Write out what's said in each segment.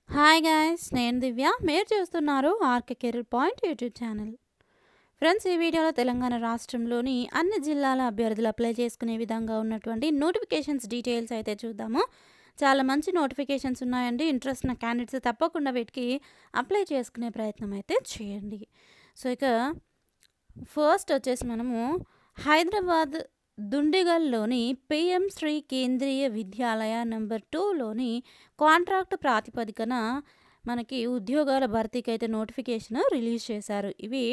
Hi guys, నేను దివ్య. మీరు చూస్తున్నారు RK career point YouTube channel. Friends, ఈ వీడియోలో తెలంగాణ రాష్ట్రంలోని అన్ని జిల్లాల అభ్యర్థులు అప్లై చేసుకునే విధంగా ఉన్నటువంటి నోటిఫికేషన్స్ డీటెయిల్స్ అయితే చూద్దాము. చాలా మంచి నోటిఫికేషన్స్ ఉన్నాయండి. ఇంట్రెస్ట్ ఉన్న క్యాండిడేట్స్ తప్పకుండా వీటికి అప్లై చేసుకునే ప్రయత్నం అయితే చేయండి. సో ఇక ఫస్ట్ వచ్చేసి మనము Hyderabad దుండిగల్లోని PM Shri Kendriya Vidyalaya number 2లోని contract ప్రాతిపదికన మనకి ఉద్యోగాల భర్తీకి అయితే నోటిఫికేషన్ రిలీజ్ చేశారు. ఇవి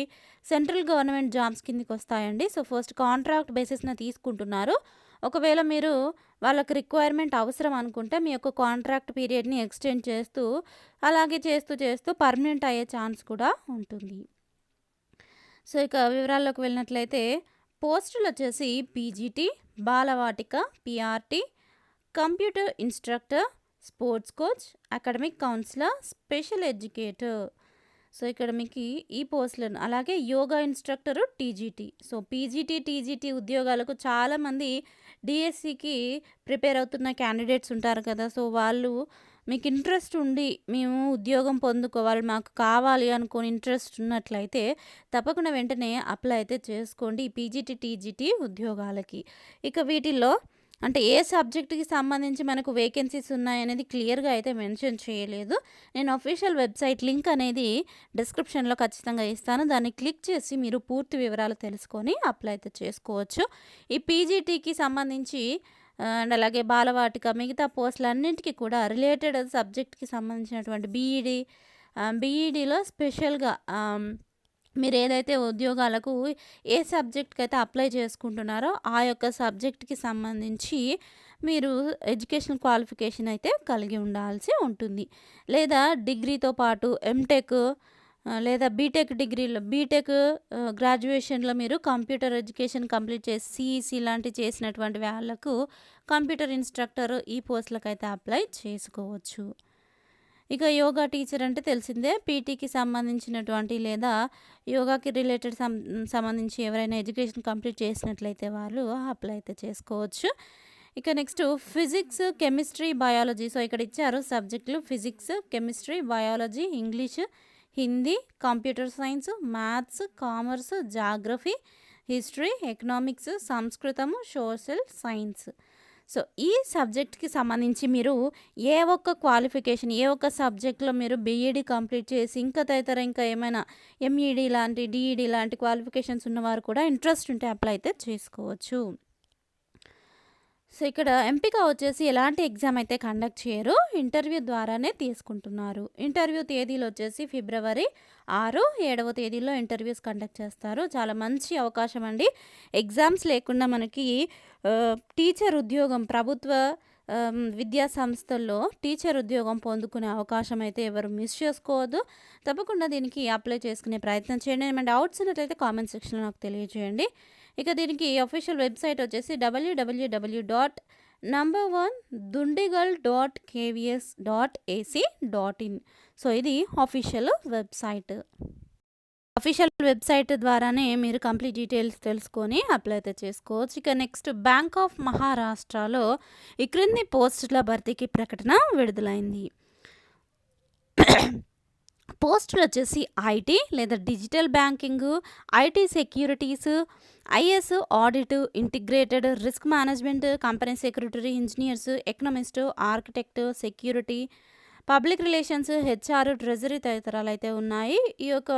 సెంట్రల్ గవర్నమెంట్ జాబ్స్ కిందకి వస్తాయండి. సో ఫస్ట్ కాంట్రాక్ట్ బేసిస్న తీసుకుంటున్నారు. ఒకవేళ మీరు వాళ్ళకి రిక్వైర్మెంట్ అవసరం అనుకుంటే మీ యొక్క కాంట్రాక్ట్ పీరియడ్ని ఎక్స్టెండ్ చేస్తూ అలాగే చేస్తూ పర్మనెంట్ అయ్యే ఛాన్స్ కూడా ఉంటుంది. సో ఇక వివరాల్లోకి వెళ్ళినట్లయితే పోస్టులు వచ్చేసి PGT, Balvatika, PRT, computer instructor, sports coach, academic counsellor, special educator. So ఇక్కడ మీకు ఈ పోస్టులను అలాగే yoga instructor TGT. So PGT, TGT ఉద్యోగాలకు చాలామంది డిఎస్సికి ప్రిపేర్ అవుతున్న క్యాండిడేట్స్ ఉంటారు కదా. సో వాళ్ళు మీకు ఇంట్రెస్ట్ ఉండి మేము ఉద్యోగం పొందుకోవాలి, మాకు కావాలి అనుకోని ఇంట్రెస్ట్ ఉన్నట్లయితే తప్పకుండా వెంటనే అప్లై అయితే చేసుకోండి ఈ పీజీటీ, టీజీటీ ఉద్యోగాలకి. ఇక వీటిల్లో అంటే ఏ సబ్జెక్టుకి సంబంధించి మనకు వేకెన్సీస్ ఉన్నాయనేది క్లియర్గా అయితే మెన్షన్ చేయలేదు. నేను అఫీషియల్ వెబ్సైట్ లింక్ అనేది డిస్క్రిప్షన్లో ఖచ్చితంగా ఇస్తాను. దాన్ని క్లిక్ చేసి మీరు పూర్తి వివరాలు తెలుసుకొని అప్లై అయితే చేసుకోవచ్చు. ఈ పీజీటీకి సంబంధించి అండ్ అలాగే బాలవాటిక మిగతా పోస్టులన్నింటికి కూడా రిలేటెడ్ సబ్జెక్ట్కి సంబంధించినటువంటి బీఈడీలో స్పెషల్గా మీరు ఏదైతే ఉద్యోగాలకు ఏ సబ్జెక్ట్కి అయితే అప్లై చేసుకుంటున్నారో ఆ యొక్క సబ్జెక్ట్కి సంబంధించి మీరు ఎడ్యుకేషన్ క్వాలిఫికేషన్ అయితే కలిగి ఉండాల్సి ఉంటుంది. లేదా డిగ్రీతో పాటు ఎంటెక్ లేదా బీటెక్ గ్రాడ్యుయేషన్లో మీరు కంప్యూటర్ ఎడ్యుకేషన్ కంప్లీట్ చేసి సిఈసి లాంటివి చేసినటువంటి వాళ్ళకు కంప్యూటర్ ఇన్స్ట్రక్టర్ ఈ పోస్టులకు అయితే అప్లై చేసుకోవచ్చు. ఇక యోగా టీచర్ అంటే తెలిసిందే. పీటీకి సంబంధించినటువంటి లేదా యోగాకి రిలేటెడ్ సంబంధించి ఎవరైనా ఎడ్యుకేషన్ కంప్లీట్ చేసినట్లయితే వాళ్ళు అప్లై అయితే చేసుకోవచ్చు. ఇక next physics, chemistry, biology. So ఇక్కడ ఇచ్చారు సబ్జెక్టులు: physics, chemistry, biology, English, Hindi, computer science, maths, commerce, geography, history, economics, సంస్కృతము, సోషల్ సైన్స్. సో ఈ సబ్జెక్ట్కి సంబంధించి మీరు ఏ ఒక్క క్వాలిఫికేషన్ ఏ ఒక్క సబ్జెక్ట్లో మీరు బీఈడీ కంప్లీట్ చేసి ఇంకా తదితర ఇంకా ఏమైనా ఎంఈడీ లాంటి డిఈడీ లాంటి క్వాలిఫికేషన్స్ ఉన్నవారు కూడా ఇంట్రెస్ట్ ఉంటే అప్లై అయితే చేసుకోవచ్చు. సో ఇక్కడ ఎంపిక వచ్చేసి ఎలాంటి ఎగ్జామ్ అయితే కండక్ట్ చేయరు, ఇంటర్వ్యూ ద్వారానే తీసుకుంటున్నారు. ఇంటర్వ్యూ తేదీలు వచ్చేసి ఫిబ్రవరి 6, 7వ తేదీలో ఇంటర్వ్యూస్ కండక్ట్ చేస్తారు. చాలా మంచి అవకాశం అండి. ఎగ్జామ్స్ లేకుండా మనకి టీచర్ ఉద్యోగం ప్రభుత్వ విద్యా సంస్థల్లో టీచర్ ఉద్యోగం పొందుకునే అవకాశం అయితే ఎవరు మిస్ చేసుకోవద్దు. తప్పకుండా దీనికి అప్లై చేసుకునే ప్రయత్నం చేయండి. ఏమైనా డౌట్స్ ఉన్నట్లయితే కామెంట్ సెక్షన్లో నాకు తెలియజేయండి. ఇక దీనికి అఫీషియల్ వెబ్సైట్ వచ్చేసి www.number1dundigal.kvs.ac.in. సో ఇది అఫీషియల్ వెబ్సైట్. అఫీషియల్ వెబ్సైట్ ద్వారానే మీరు కంప్లీట్ డీటెయిల్స్ తెలుసుకొని అప్లై అయితే చేసుకోవచ్చు. ఇక నెక్స్ట్ బ్యాంక్ ఆఫ్ మహారాష్ట్రలో ఈ క్రింది పోస్టుల భర్తీకి ప్రకటన విడుదలైంది. పోస్టులు వచ్చేసి ఐటీ లేదా digital banking, IT securities, is audit, integrated risk management, company secretary, engineers, economist, architect, security, public relations, HR, treasury తదితరాలు అయితే ఉన్నాయి. ఈ యొక్క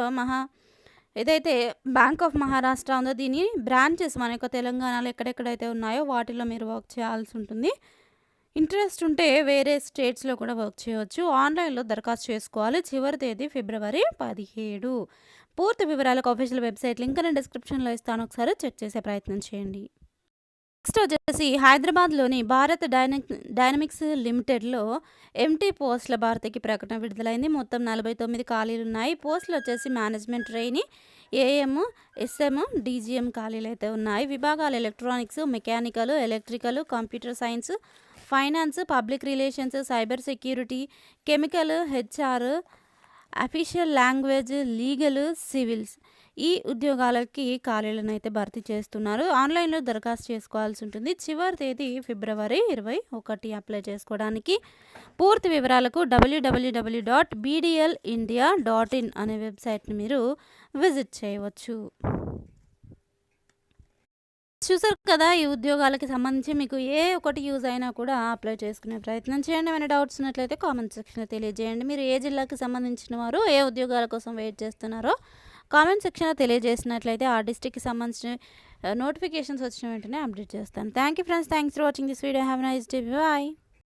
ఏదైతే బ్యాంక్ ఆఫ్ మహారాష్ట్ర ఉందో దీని బ్రాంచెస్ మన యొక్క తెలంగాణలో ఎక్కడెక్కడైతే ఉన్నాయో వాటిలో మీరు వర్క్ చేయాల్సి ఉంటుంది. ఇంట్రెస్ట్ ఉంటే వేరే స్టేట్స్లో కూడా వర్క్ చేయవచ్చు. ఆన్లైన్లో దరఖాస్తు చేసుకోవాలి. చివరి తేదీ ఫిబ్రవరి 17. పూర్తి వివరాలకు అఫీషియల్ వెబ్సైట్ లింక్ నేను డిస్క్రిప్షన్లో ఇస్తాను, ఒకసారి చెక్ చేసే ప్రయత్నం చేయండి. నెక్స్ట్ వచ్చేసి హైదరాబాద్లోని భారత్ డైనమిక్స్ లిమిటెడ్లో ఎంటీ పోస్టుల భర్తీకి ప్రకటన విడుదలైంది. మొత్తం 49 ఖాళీలు ఉన్నాయి. పోస్టులు వచ్చేసి management trainee, AM, SM, DGM ఖాళీలు అయితే ఉన్నాయి. విభాగాలు electronics, mechanical, electrical, computer science, finance, public relations, cyber security, chemical, HR, official language, legal, civils. ఈ ఉద్యోగాలకి ఖాళీలనైతే భర్తీ చేస్తున్నారు. ఆన్‌లైన్‌లో దరఖాస్తు చేసుకోవాల్సి ఉంటుంది. చివరి తేదీ ఫిబ్రవరి 21 అప్లై చేసుకోవడానికి. పూర్తి వివరాలకు www.bdlindia.in అనే వెబ్‌సైట్‌ని మీరు విజిట్ చేయవచ్చు. చూసారు కదా! ఈ ఉద్యోగాలకి సంబంధించి మీకు ఏ ఒకటి యూజ్ అయినా కూడా అప్లై చేసుకునే ప్రయత్నం చేయండి. ఏమైనా డౌట్స్ ఉన్నట్లయితే కామెంట్ సెక్షన్‌లో తెలియజేయండి. మీరు ఏ జిల్లాకి సంబంధించిన వారు, ఏ ఉద్యోగాల కోసం వెయిట్ చేస్తున్నారో కామెంట్ సెక్షన్‌లో తెలియజేసినట్లయితే ఆ డిస్ట్రిక్ట్‌కి సంబంధించిన నోటిఫికేషన్స్ వచ్చిన వెంటనే అప్డేట్ చేస్తాను. Thank you friends. Thanks for watching this video. Have a nice day. By.